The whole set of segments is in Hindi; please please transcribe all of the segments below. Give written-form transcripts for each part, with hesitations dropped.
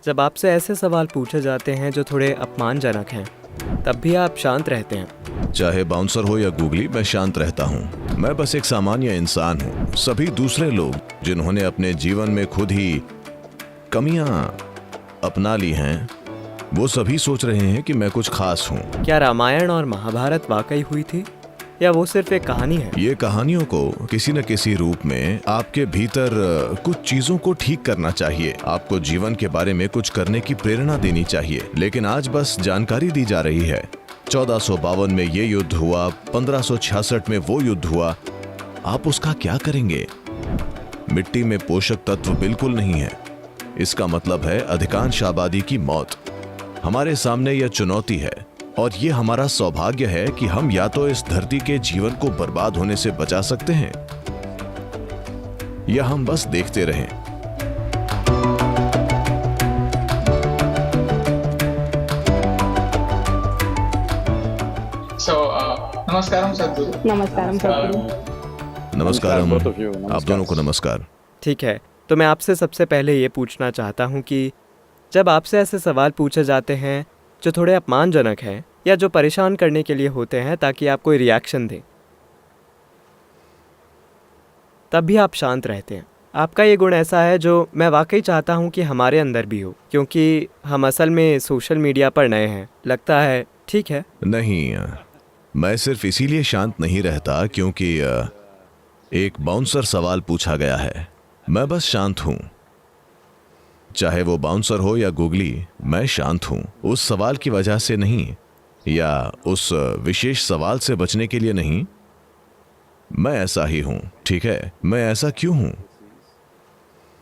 जब आपसे ऐसे सवाल पूछे जाते हैं जो थोड़े अपमानजनक हैं, तब भी आप शांत रहते हैं। चाहे बाउंसर हो या गूगली, मैं शांत रहता हूँ। मैं बस एक सामान्य इंसान हूँ। सभी दूसरे लोग जिन्होंने अपने जीवन में खुद ही कमियां अपना ली हैं, वो सभी सोच रहे हैं कि मैं कुछ खास हूँ। क्या रामायण और महाभारत वाकई हुई थी या वो सिर्फ एक कहानी है? ये कहानियों को किसी न किसी रूप में आपके भीतर कुछ चीजों को ठीक करना चाहिए। आपको जीवन के बारे में कुछ करने की प्रेरणा देनी चाहिए। लेकिन आज बस जानकारी दी जा रही है। 1452 में ये युद्ध हुआ, 1566 में वो युद्ध हुआ। आप उसका क्या करेंगे? मिट्टी में पोषक तत्व बिल्कुल नहीं है। इसका मतलब है अधिकांश आबादी की मौत। हमारे सामने यह चुनौती है और ये हमारा सौभाग्य है कि हम या तो इस धरती के जीवन को बर्बाद होने से बचा सकते हैं या हम बस देखते रहें। नमस्कारम सद्गुरु। नमस्कारम सद्गुरु। नमस्कारम। आप दोनों को नमस्कार। ठीक है, तो मैं आपसे सबसे पहले ये पूछना चाहता हूँ कि जब आपसे ऐसे सवाल पूछे जाते हैं जो थोड़े अपमानजनक हैं या जो परेशान करने के लिए होते हैं ताकि आप कोई रिएक्शन दें, तब भी आप शांत रहते हैं। आपका ये गुण ऐसा है जो मैं वाकई चाहता हूँ कि हमारे अंदर भी हो, क्योंकि हम असल में सोशल मीडिया पर नए हैं। लगता है ठीक है? नहीं, मैं सिर्फ इसीलिए शांत नहीं रहता क्योंकि एक बाउंसर सवाल पूछा गया है। मैं बस शांत हूं। चाहे वो बाउंसर हो या गूगली, मैं शांत हूं। उस सवाल की वजह से नहीं या उस विशेष सवाल से बचने के लिए नहीं। मैं ऐसा ही हूं। ठीक है, मैं ऐसा क्यों हूं?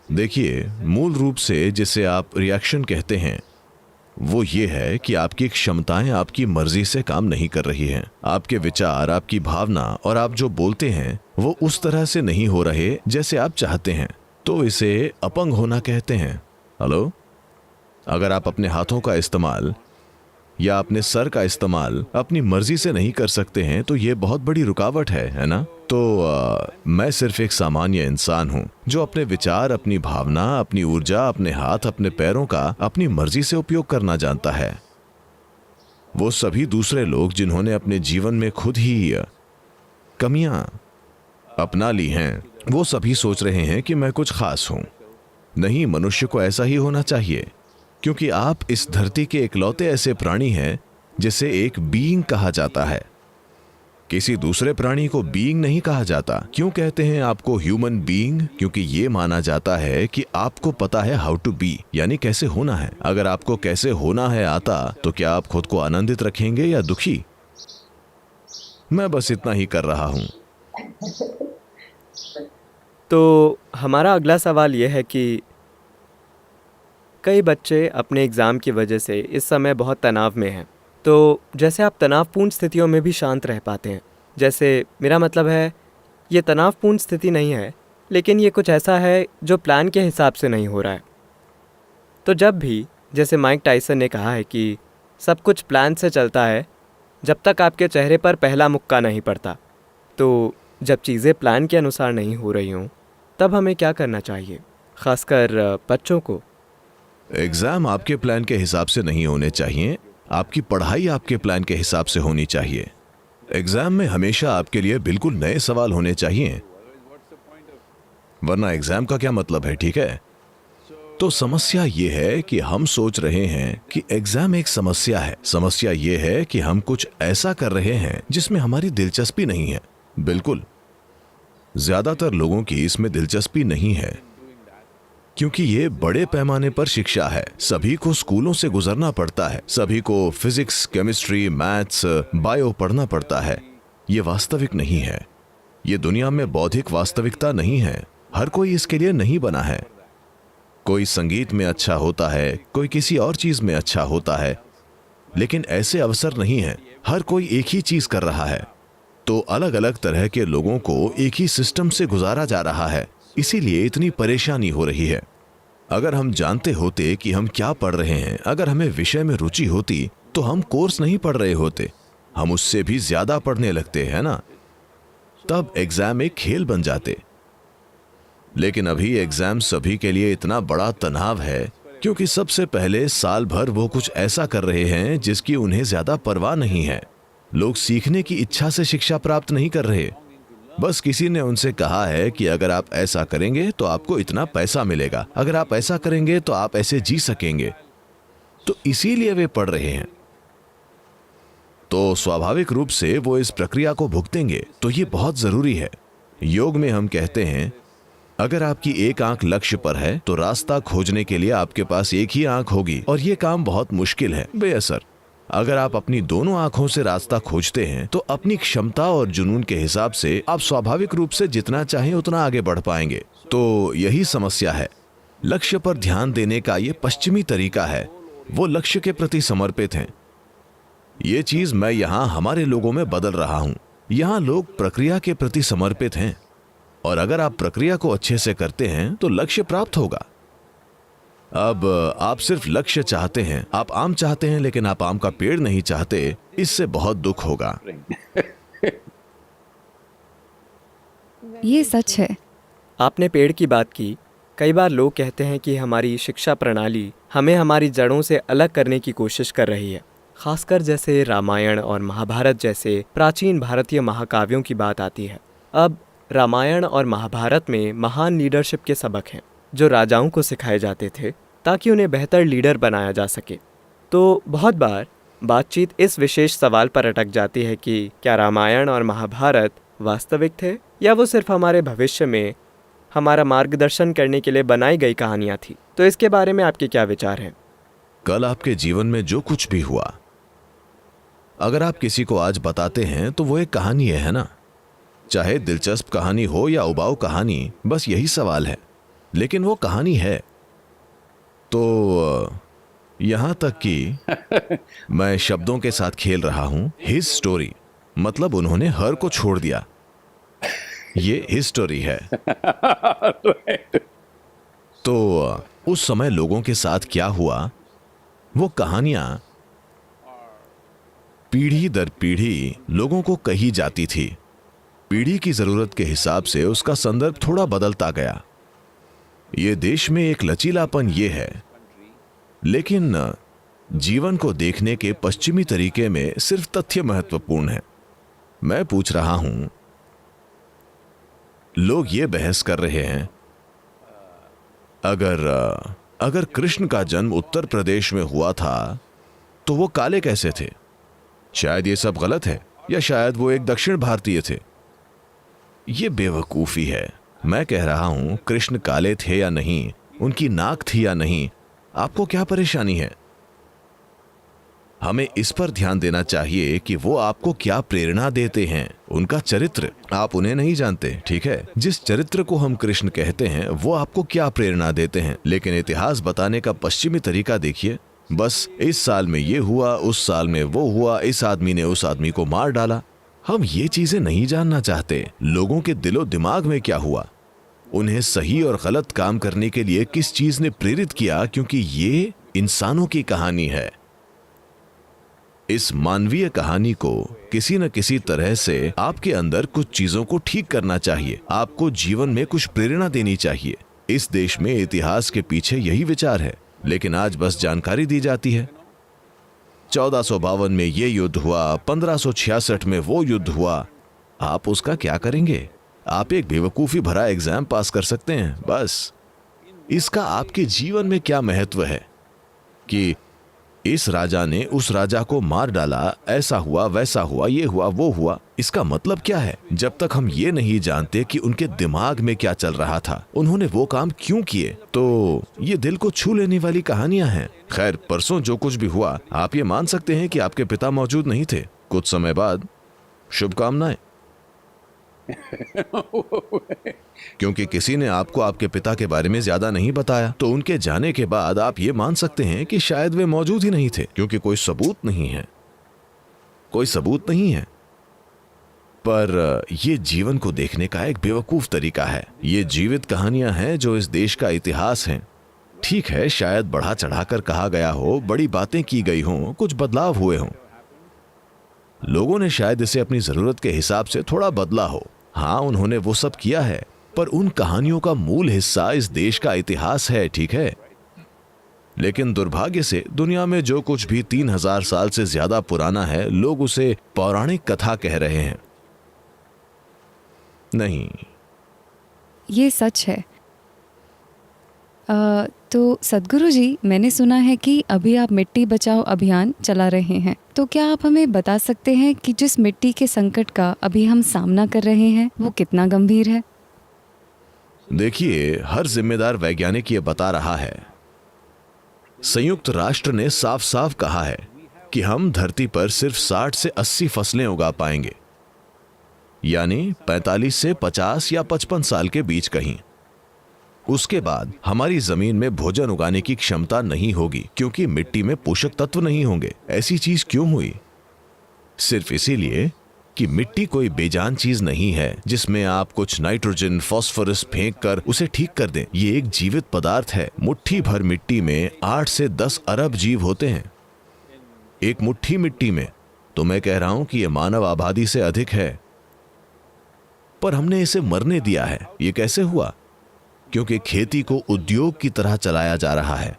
देखिए, मूल रूप से जिसे आप रिएक्शन कहते हैं वो ये है कि आपकी क्षमताएं आपकी मर्जी से काम नहीं कर रही हैं। आपके विचार, आपकी भावना और आप जो बोलते हैं वो उस तरह से नहीं हो रहे जैसे आप चाहते हैं। तो इसे अपंग होना कहते हैं। हेलो, अगर आप अपने हाथों का इस्तेमाल या अपने सर का इस्तेमाल अपनी मर्जी से नहीं कर सकते हैं तो ये बहुत बड़ी रुकावट है ना? तो मैं सिर्फ एक सामान्य इंसान हूं जो अपने विचार, अपनी भावना, अपनी ऊर्जा, अपने हाथ, अपने पैरों का अपनी मर्जी से उपयोग करना जानता है। वो सभी दूसरे लोग जिन्होंने अपने जीवन में खुद ही कमियां अपना ली हैं, वो सभी सोच रहे हैं कि मैं कुछ खास हूं। नहीं, मनुष्य को ऐसा ही होना चाहिए क्योंकि आप इस धरती के इकलौते ऐसे प्राणी हैं जिसे एक बीइंग कहा जाता है। किसी दूसरे प्राणी को बीइंग नहीं कहा जाता। क्यों कहते हैं आपको ह्यूमन बीइंग? क्योंकि ये माना जाता है कि आपको पता है हाउ टू बी, यानी कैसे होना है। अगर आपको कैसे होना है आता, तो क्या आप खुद को आनंदित रखेंगे या दुखी? मैं बस इतना ही कर रहा हूं। तो हमारा अगला सवाल यह है कि कई बच्चे अपने एग्ज़ाम की वजह से इस समय बहुत तनाव में हैं। तो जैसे आप तनावपूर्ण स्थितियों में भी शांत रह पाते हैं। जैसे मेरा मतलब है, ये तनावपूर्ण स्थिति नहीं है, लेकिन ये कुछ ऐसा है जो प्लान के हिसाब से नहीं हो रहा है। तो जब भी, जैसे माइक टायसन ने कहा है कि सब कुछ प्लान से चलता है जब तक आपके चेहरे पर पहला मुक्का नहीं पड़ता। तो जब चीज़ें प्लान के अनुसार नहीं हो रही हों, तब हमें क्या करना चाहिए, ख़ासकर बच्चों को? एग्जाम आपके प्लान के हिसाब से नहीं होने चाहिए। आपकी पढ़ाई आपके प्लान के हिसाब से होनी चाहिए। एग्जाम में हमेशा आपके लिए बिल्कुल नए सवाल होने चाहिए, वरना एग्जाम का क्या मतलब है? ठीक है, तो समस्या ये है कि हम सोच रहे हैं कि एग्जाम एक समस्या है। समस्या ये है कि हम कुछ ऐसा कर रहे हैं जिसमें हमारी दिलचस्पी नहीं है। बिल्कुल, ज्यादातर लोगों की इसमें दिलचस्पी नहीं है क्योंकि ये बड़े पैमाने पर शिक्षा है। सभी को स्कूलों से गुजरना पड़ता है। सभी को फिजिक्स, केमिस्ट्री, मैथ्स, बायो पढ़ना पड़ता है। ये वास्तविक नहीं है। ये दुनिया में बौद्धिक वास्तविकता नहीं है। हर कोई इसके लिए नहीं बना है। कोई संगीत में अच्छा होता है, कोई किसी और चीज में अच्छा होता है, लेकिन ऐसे अवसर नहीं है। हर कोई एक ही चीज कर रहा है। तो अलग अलग तरह के लोगों को एक ही सिस्टम से गुजारा जा रहा है, इसीलिए इतनी परेशानी हो रही है। अगर हम जानते होते कि हम क्या पढ़ रहे हैं, अगर हमें विषय में रुचि होती, तो हम कोर्स नहीं पढ़ रहे होते, हम उससे भी ज्यादा पढ़ने लगते हैं ना। तब एग्जाम एक खेल बन जाते। लेकिन अभी एग्जाम सभी के लिए इतना बड़ा तनाव है क्योंकि सबसे पहले साल भर वो कुछ ऐसा कर रहे हैं जिसकी उन्हें ज्यादा परवाह नहीं है। लोग सीखने की इच्छा से शिक्षा प्राप्त नहीं कर रहे, बस किसी ने उनसे कहा है कि अगर आप ऐसा करेंगे तो आपको इतना पैसा मिलेगा, अगर आप ऐसा करेंगे तो आप ऐसे जी सकेंगे, तो इसीलिए वे पढ़ रहे हैं। तो स्वाभाविक रूप से वो इस प्रक्रिया को भुगतेंगे। तो ये बहुत जरूरी है। योग में हम कहते हैं, अगर आपकी एक आंख लक्ष्य पर है तो रास्ता खोजने के लिए आपके पास एक ही आंख होगी, और ये काम बहुत मुश्किल है, बेअसर। अगर आप अपनी दोनों आंखों से रास्ता खोजते हैं तो अपनी क्षमता और जुनून के हिसाब से आप स्वाभाविक रूप से जितना चाहें उतना आगे बढ़ पाएंगे। तो यही समस्या है। लक्ष्य पर ध्यान देने का ये पश्चिमी तरीका है। वो लक्ष्य के प्रति समर्पित हैं। ये चीज मैं यहाँ हमारे लोगों में बदल रहा हूँ। यहाँ लोग प्रक्रिया के प्रति समर्पित हैं, और अगर आप प्रक्रिया को अच्छे से करते हैं तो लक्ष्य प्राप्त होगा। अब आप सिर्फ लक्ष्य चाहते हैं, आप आम चाहते हैं, लेकिन आप आम का पेड़ नहीं चाहते, इससे बहुत दुख होगा। ये सच है। आपने पेड़ की बात की। कई बार लोग कहते हैं कि हमारी शिक्षा प्रणाली हमें हमारी जड़ों से अलग करने की कोशिश कर रही है। खासकर जैसे रामायण और महाभारत जैसे प्राचीन भारतीय महाकाव्यों की बात आती है। अब रामायण और महाभारत में महान लीडरशिप के सबक हैं जो राजाओं को सिखाए जाते थे ताकि उन्हें बेहतर लीडर बनाया जा सके। तो बहुत बार बातचीत इस विशेष सवाल पर अटक जाती है कि क्या रामायण और महाभारत वास्तविक थे या वो सिर्फ हमारे भविष्य में हमारा मार्गदर्शन करने के लिए बनाई गई कहानियाँ थी। तो इसके बारे में आपके क्या विचार हैं? कल आपके जीवन में जो कुछ भी हुआ, अगर आप किसी को आज बताते हैं तो वो एक कहानी है ना? चाहे दिलचस्प कहानी हो या उबाऊ कहानी, बस यही सवाल है, लेकिन वो कहानी है। तो यहां तक कि मैं शब्दों के साथ खेल रहा हूं। हिज स्टोरी मतलब उन्होंने हर को छोड़ दिया। ये हिज स्टोरी है। तो उस समय लोगों के साथ क्या हुआ, वो कहानियां पीढ़ी दर पीढ़ी लोगों को कही जाती थी। पीढ़ी की जरूरत के हिसाब से उसका संदर्भ थोड़ा बदलता गया। ये देश में एक लचीलापन ये है, लेकिन जीवन को देखने के पश्चिमी तरीके में सिर्फ तथ्य महत्वपूर्ण है। मैं पूछ रहा हूं, लोग ये बहस कर रहे हैं, अगर कृष्ण का जन्म उत्तर प्रदेश में हुआ था तो वो काले कैसे थे? शायद ये सब गलत है, या शायद वो एक दक्षिण भारतीय थे। ये बेवकूफी है। मैं कह रहा हूं, कृष्ण काले थे या नहीं, उनकी नाक थी या नहीं, आपको क्या परेशानी है? हमें इस पर ध्यान देना चाहिए कि वो आपको क्या प्रेरणा देते हैं। उनका चरित्र, आप उन्हें नहीं जानते, ठीक है? जिस चरित्र को हम कृष्ण कहते हैं वो आपको क्या प्रेरणा देते हैं। लेकिन इतिहास बताने का पश्चिमी तरीका देखिए, बस इस साल में ये हुआ, उस साल में वो हुआ, इस आदमी ने उस आदमी को मार डाला। हम ये चीजें नहीं जानना चाहते। लोगों के दिलो दिमाग में क्या हुआ, उन्हें सही और गलत काम करने के लिए किस चीज ने प्रेरित किया, क्योंकि ये इंसानों की कहानी है। इस मानवीय कहानी को किसी न किसी तरह से आपके अंदर कुछ चीजों को ठीक करना चाहिए। आपको जीवन में कुछ प्रेरणा देनी चाहिए। इस देश में इतिहास के पीछे यही विचार है, लेकिन आज बस जानकारी दी जाती है। 1452 में ये युद्ध हुआ, 1566 में वो युद्ध हुआ। आप उसका क्या करेंगे? आप एक बेवकूफी भरा एग्जाम पास कर सकते हैं, बस। इसका आपके जीवन में क्या महत्व है कि इस राजा ने उस राजा को मार डाला, ऐसा हुआ, वैसा हुआ, ये हुआ, वो हुआ? इसका मतलब क्या है? जब तक हम ये नहीं जानते कि उनके दिमाग में क्या चल रहा था, उन्होंने वो काम क्यों किए, तो ये दिल को छू लेने वाली कहानियां हैं। खैर, परसों जो कुछ भी हुआ, आप ये मान सकते हैं कि आपके पिता मौजूद नहीं थे। कुछ समय बाद शुभकामनाएं, क्योंकि किसी ने आपको आपके पिता के बारे में ज्यादा नहीं बताया, तो उनके जाने के बाद आप ये मान सकते हैं कि शायद वे मौजूद ही नहीं थे, क्योंकि कोई सबूत नहीं है। कोई सबूत नहीं है। पर ये जीवन को देखने का एक बेवकूफ तरीका है। ये जीवित कहानियां हैं जो इस देश का इतिहास हैं। ठीक है, शायद बढ़ा चढ़ाकर कहा गया हो, बड़ी बातें की गई हों, कुछ बदलाव हुए हों। लोगों ने शायद इसे अपनी जरूरत के हिसाब से थोड़ा बदला हो। हाँ, उन्होंने वो सब किया है, पर उन कहानियों का मूल हिस्सा इस देश का इतिहास है, ठीक है? लेकिन दुर्भाग्य से दुनिया में जो कुछ भी 3000 साल से ज्यादा पुराना है, लोग उसे पौराणिक कथा कह रहे हैं। नहीं, ये सच है। तो सद्गुरु जी, मैंने सुना है कि अभी आप मिट्टी बचाओ अभियान चला रहे हैं, तो क्या आप हमें बता सकते हैं कि जिस मिट्टी के संकट का अभी हम सामना कर रहे हैं वो कितना गंभीर है? देखिए, हर जिम्मेदार वैज्ञानिक ये बता रहा है। संयुक्त राष्ट्र ने साफ साफ कहा है कि हम धरती पर सिर्फ 60 से 80 फसलें उगा पाएंगे, यानी 45 से 50 या 55 साल के बीच कहीं। उसके बाद हमारी जमीन में भोजन उगाने की क्षमता नहीं होगी, क्योंकि मिट्टी में पोषक तत्व नहीं होंगे। ऐसी चीज क्यों हुई? सिर्फ इसीलिए कि मिट्टी कोई बेजान चीज नहीं है जिसमें आप कुछ नाइट्रोजन, फास्फोरस फेंक कर उसे ठीक कर दें। ये एक जीवित पदार्थ है। मुट्ठी भर मिट्टी में 8 से 10 अरब जीव होते हैं। एक मुट्ठी मिट्टी में, तो मैं कह रहा हूं कि यह मानव आबादी से अधिक है। पर हमने इसे मरने दिया है। ये कैसे हुआ? क्योंकि खेती को उद्योग की तरह चलाया जा रहा है,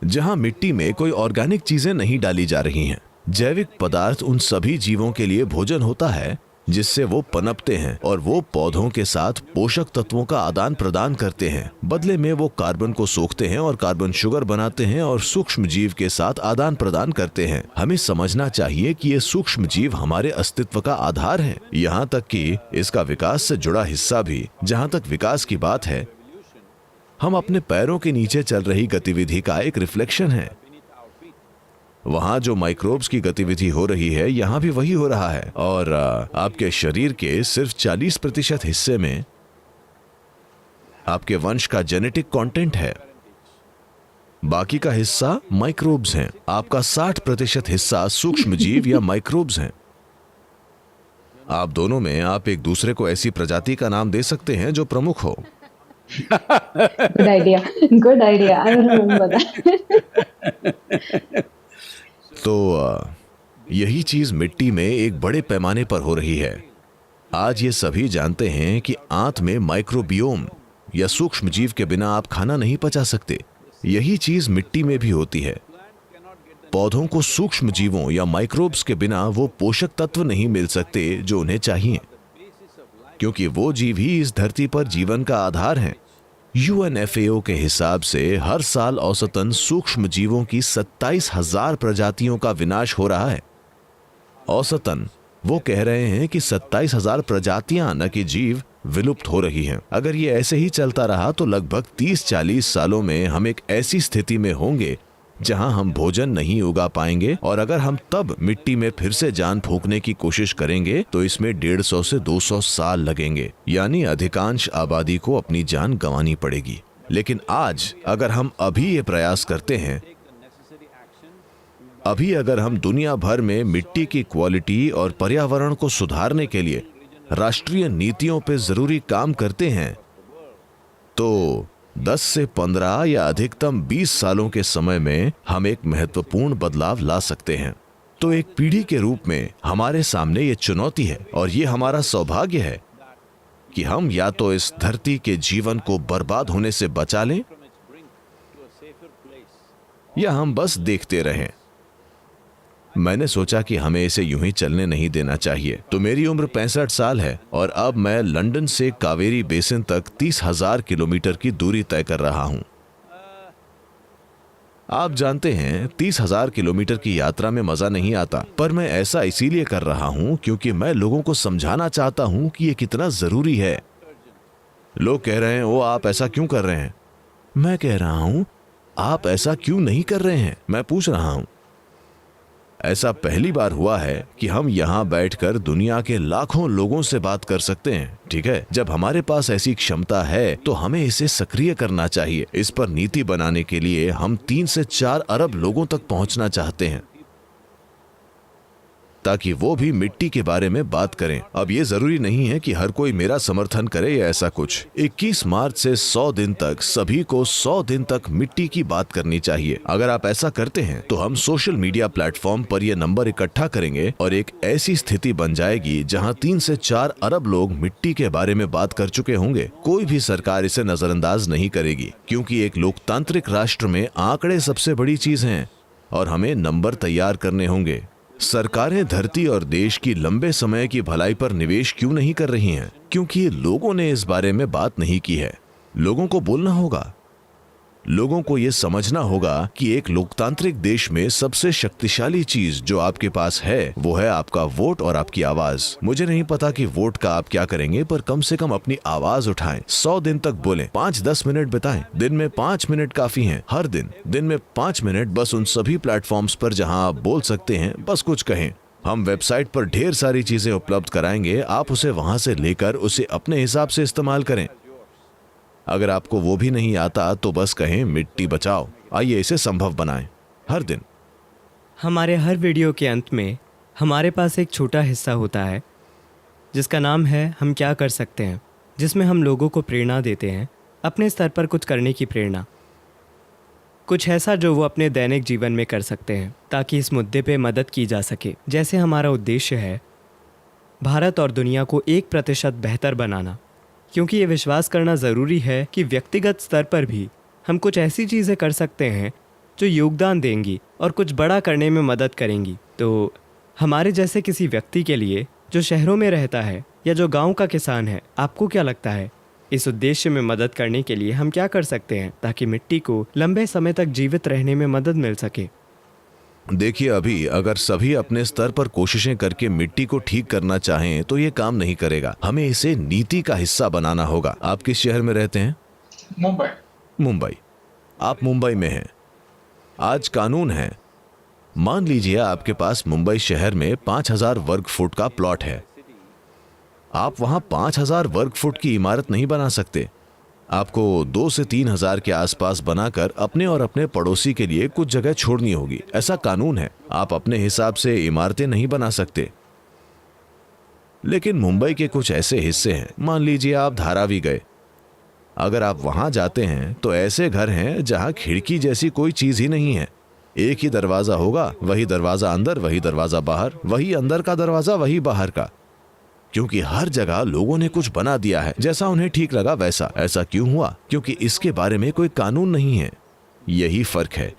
जहां मिट्टी में कोई ऑर्गेनिक चीजें नहीं डाली जा रही हैं। जैविक पदार्थ उन सभी जीवों के लिए भोजन होता है जिससे वो पनपते हैं, और वो पौधों के साथ पोषक तत्वों का आदान प्रदान करते हैं। बदले में वो कार्बन को सोखते हैं और कार्बन शुगर बनाते हैं और सूक्ष्म जीव के साथ आदान प्रदान करते हैं। हमें समझना चाहिए कि ये सूक्ष्म जीव हमारे अस्तित्व का आधार हैं, यहाँ तक कि इसका विकास से जुड़ा हिस्सा भी। जहाँ तक विकास की बात है, हम अपने पैरों के नीचे चल रही गतिविधि का एक रिफ्लेक्शन है। वहां जो माइक्रोब्स की गतिविधि हो रही है, यहां भी वही हो रहा है। और आपके शरीर के सिर्फ 40% हिस्से में आपके वंश का जेनेटिक कंटेंट है, बाकी का हिस्सा माइक्रोब्स हैं। आपका 60% हिस्सा सूक्ष्म जीव या माइक्रोब्स हैं। आप दोनों में आप एक दूसरे को ऐसी प्रजाति का नाम दे सकते हैं जो प्रमुख हो। Good idea. Good idea. I remember that. तो यही चीज मिट्टी में एक बड़े पैमाने पर हो रही है। आज ये सभी जानते हैं कि आंत में माइक्रोबियोम या सूक्ष्म जीव के बिना आप खाना नहीं पचा सकते। यही चीज मिट्टी में भी होती है। पौधों को सूक्ष्म जीवों या माइक्रोब्स के बिना वो पोषक तत्व नहीं मिल सकते जो उन्हें चाहिए, क्योंकि वो जीव ही इस धरती पर जीवन का आधार हैं। UNFAO के हिसाब से हर साल औसतन सूक्ष्म जीवों की 27,000 प्रजातियों का विनाश हो रहा है। औसतन वो कह रहे हैं कि 27,000 प्रजातियां, न कि जीव, विलुप्त हो रही हैं। अगर ये ऐसे ही चलता रहा तो लगभग 30-40 सालों में हम एक ऐसी स्थिति में होंगे जहां हम भोजन नहीं उगा पाएंगे, और अगर हम तब मिट्टी में फिर से जान फूंकने की कोशिश करेंगे तो इसमें 150 से 200 साल लगेंगे, यानी अधिकांश आबादी को अपनी जान गंवानी पड़ेगी। लेकिन आज अगर हम अभी ये प्रयास करते हैं, अभी अगर हम दुनिया भर में मिट्टी की क्वालिटी और पर्यावरण को सुधारने के लिए राष्ट्रीय नीतियों पे जरूरी काम करते हैं, तो 10 से 15 या अधिकतम 20 सालों के समय में हम एक महत्वपूर्ण बदलाव ला सकते हैं। तो एक पीढ़ी के रूप में हमारे सामने ये चुनौती है, और ये हमारा सौभाग्य है कि हम या तो इस धरती के जीवन को बर्बाद होने से बचा लें, या हम बस देखते रहें। मैंने सोचा कि हमें इसे यूं ही चलने नहीं देना चाहिए। तो मेरी उम्र 65 साल है, और अब मैं लंदन से कावेरी बेसिन तक 30,000 किलोमीटर की दूरी तय कर रहा हूं। आप जानते हैं 30,000 किलोमीटर की यात्रा में मजा नहीं आता, पर मैं ऐसा इसीलिए कर रहा हूं क्योंकि मैं लोगों को समझाना चाहता हूं कि यह कितना जरूरी है। लोग कह रहे हैं, ओ आप ऐसा क्यों कर रहे हैं? मैं कह रहा हूं, आप ऐसा क्यों नहीं कर रहे हैं? मैं पूछ रहा हूं। ऐसा पहली बार हुआ है कि हम यहां बैठकर दुनिया के लाखों लोगों से बात कर सकते हैं, ठीक है? जब हमारे पास ऐसी क्षमता है तो हमें इसे सक्रिय करना चाहिए। इस पर नीति बनाने के लिए हम 3 से 4 अरब लोगों तक पहुंचना चाहते हैं, ताकि वो भी मिट्टी के बारे में बात करें। अब ये जरूरी नहीं है कि हर कोई मेरा समर्थन करे या ऐसा कुछ। 21 मार्च से 100 दिन तक सभी को 100 दिन तक मिट्टी की बात करनी चाहिए। अगर आप ऐसा करते हैं तो हम सोशल मीडिया प्लेटफॉर्म पर ये नंबर इकट्ठा करेंगे और एक ऐसी स्थिति बन जाएगी जहां 3 से 4 अरब लोग मिट्टी के बारे में बात कर चुके होंगे। कोई भी सरकार इसे नजरअंदाज नहीं करेगी, क्योंकि एक लोकतांत्रिक राष्ट्र में आंकड़े सबसे बड़ी चीज हैं और हमें नंबर तैयार करने होंगे। सरकारें धरती और देश की लंबे समय की भलाई पर निवेश क्यों नहीं कर रही हैं? क्योंकि लोगों ने इस बारे में बात नहीं की है। लोगों को बोलना होगा। लोगों को ये समझना होगा कि एक लोकतांत्रिक देश में सबसे शक्तिशाली चीज जो आपके पास है वो है आपका वोट और आपकी आवाज। मुझे नहीं पता कि वोट का आप क्या करेंगे, पर कम से कम अपनी आवाज उठाएं। 100 दिन तक बोलें, 5-10 मिनट बिताएं। दिन में 5 मिनट काफी हैं। हर दिन में 5 मिनट बस उन सभी प्लेटफॉर्म्स पर जहां आप बोल सकते हैं, बस कुछ कहें। हम वेबसाइट पर ढेर सारी चीजें उपलब्ध कराएंगे, आप उसे वहां से लेकर उसे अपने हिसाब से इस्तेमाल करें। अगर आपको वो भी नहीं आता तो बस कहें मिट्टी बचाओ। आइए इसे संभव बनाएं। हर दिन हमारे हर वीडियो के अंत में हमारे पास एक छोटा हिस्सा होता है जिसका नाम है हम क्या कर सकते हैं, जिसमें हम लोगों को प्रेरणा देते हैं, अपने स्तर पर कुछ करने की प्रेरणा, कुछ ऐसा जो वो अपने दैनिक जीवन में कर सकते हैं ताकि इस मुद्दे पे मदद की जा सके। जैसे हमारा उद्देश्य है भारत और दुनिया को 1% बेहतर बनाना, क्योंकि ये विश्वास करना ज़रूरी है कि व्यक्तिगत स्तर पर भी हम कुछ ऐसी चीज़ें कर सकते हैं जो योगदान देंगी और कुछ बड़ा करने में मदद करेंगी। तो हमारे जैसे किसी व्यक्ति के लिए जो शहरों में रहता है या जो गांव का किसान है, आपको क्या लगता है इस उद्देश्य में मदद करने के लिए हम क्या कर सकते हैं ताकि मिट्टी को लंबे समय तक जीवित रहने में मदद मिल सके? देखिए, अभी अगर सभी अपने स्तर पर कोशिशें करके मिट्टी को ठीक करना चाहें तो ये काम नहीं करेगा। हमें इसे नीति का हिस्सा बनाना होगा। आप किस शहर में रहते हैं? मुंबई। आप मुंबई में हैं। आज कानून है। मान लीजिए आपके पास मुंबई शहर में 5000 वर्ग फुट का प्लॉट है। आप वहां 5000 वर्ग फुट की इमारत नहीं बना सकते। आपको 2 से 3 हजार के आसपास बनाकर अपने और अपने पड़ोसी के लिए कुछ जगह छोड़नी होगी। ऐसा कानून है। आप अपने हिसाब से इमारतें नहीं बना सकते। लेकिन मुंबई के कुछ ऐसे हिस्से हैं, मान लीजिए आप धारावी गए। अगर आप वहां जाते हैं तो ऐसे घर हैं जहां खिड़की जैसी कोई चीज ही नहीं है। एक ही दरवाजा होगा, वही दरवाजा अंदर, वही दरवाजा बाहर, वही अंदर का दरवाजा, वही बाहर का, क्योंकि हर जगह लोगों ने कुछ बना दिया है जैसा उन्हें ठीक लगा वैसा। ऐसा क्यों हुआ? क्योंकि इसके बारे में कोई कानून नहीं है। यही फर्क है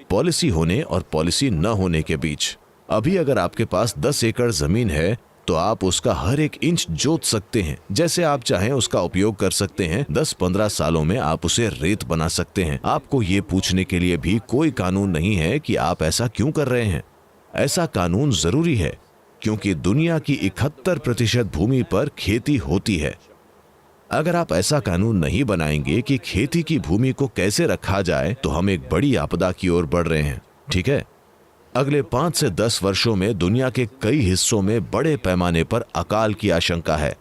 पॉलिसी होने और पॉलिसी न होने के बीच। अभी अगर आपके पास 10 एकड़ जमीन है तो आप उसका हर एक इंच जोत सकते हैं। जैसे आप चाहें उसका उपयोग कर सकते हैं। 10-15 सालों में आप उसे रेत बना सकते हैं। आपको ये पूछने के लिए भी कोई कानून नहीं है कि आप ऐसा क्यों कर रहे हैं। ऐसा कानून जरूरी है क्योंकि दुनिया की 71% भूमि पर खेती होती है। अगर आप ऐसा कानून नहीं बनाएंगे कि खेती की भूमि को कैसे रखा जाए तो हम एक बड़ी आपदा की ओर बढ़ रहे हैं। ठीक है, अगले 5 से 10 वर्षों में दुनिया के कई हिस्सों में बड़े पैमाने पर अकाल की आशंका है।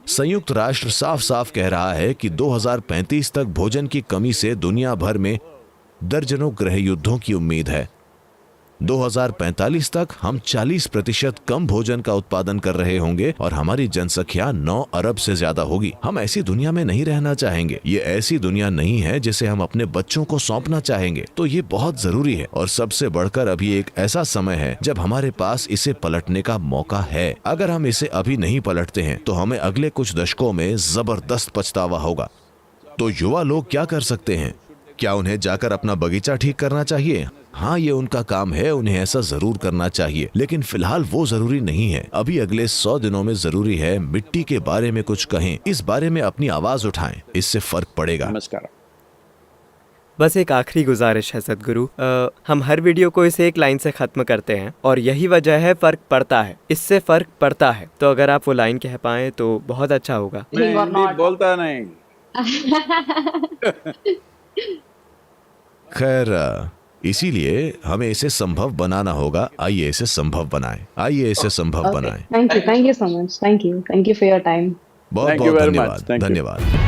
संयुक्त राष्ट्र साफ साफ कह रहा है कि 2035 तक भोजन की कमी से दुनिया भर में दर्जनों गृह युद्धों की उम्मीद है। 2045 तक हम 40% कम भोजन का उत्पादन कर रहे होंगे और हमारी जनसंख्या 9 अरब से ज्यादा होगी। हम ऐसी दुनिया में नहीं रहना चाहेंगे। ये ऐसी दुनिया नहीं है जिसे हम अपने बच्चों को सौंपना चाहेंगे। तो ये बहुत जरूरी है और सबसे बढ़कर अभी एक ऐसा समय है जब हमारे पास इसे पलटने का मौका है। अगर हम इसे अभी नहीं पलटते हैं तो हमें अगले कुछ दशकों में जबरदस्त पछतावा होगा। तो युवा लोग क्या कर सकते हैं? क्या उन्हें जाकर अपना बगीचा ठीक करना चाहिए? हाँ, ये उनका काम है, उन्हें ऐसा जरूर करना चाहिए, लेकिन फिलहाल वो जरूरी नहीं है। अभी अगले 100 दिनों में जरूरी है मिट्टी के बारे में कुछ कहें, इस बारे में अपनी आवाज उठाएं, इससे फर्क पड़ेगा। नमस्कार। बस एक आखिरी गुजारिश है सदगुरु, हम हर वीडियो को इस एक लाइन से खत्म करते हैं और यही वजह है फर्क पड़ता है, इससे फर्क पड़ता है। तो अगर आप वो लाइन कह पाएं तो बहुत अच्छा होगा। मैं हिंदी बोलता नहीं। खैर, इसीलिए हमें इसे संभव बनाना होगा। आइए इसे संभव बनाएं। आइए इसे संभव बनाएं। Thank you so much. Thank you for your time. बहुत Thank you बहुत very much. धन्यवाद। Thank you. धन्यवाद।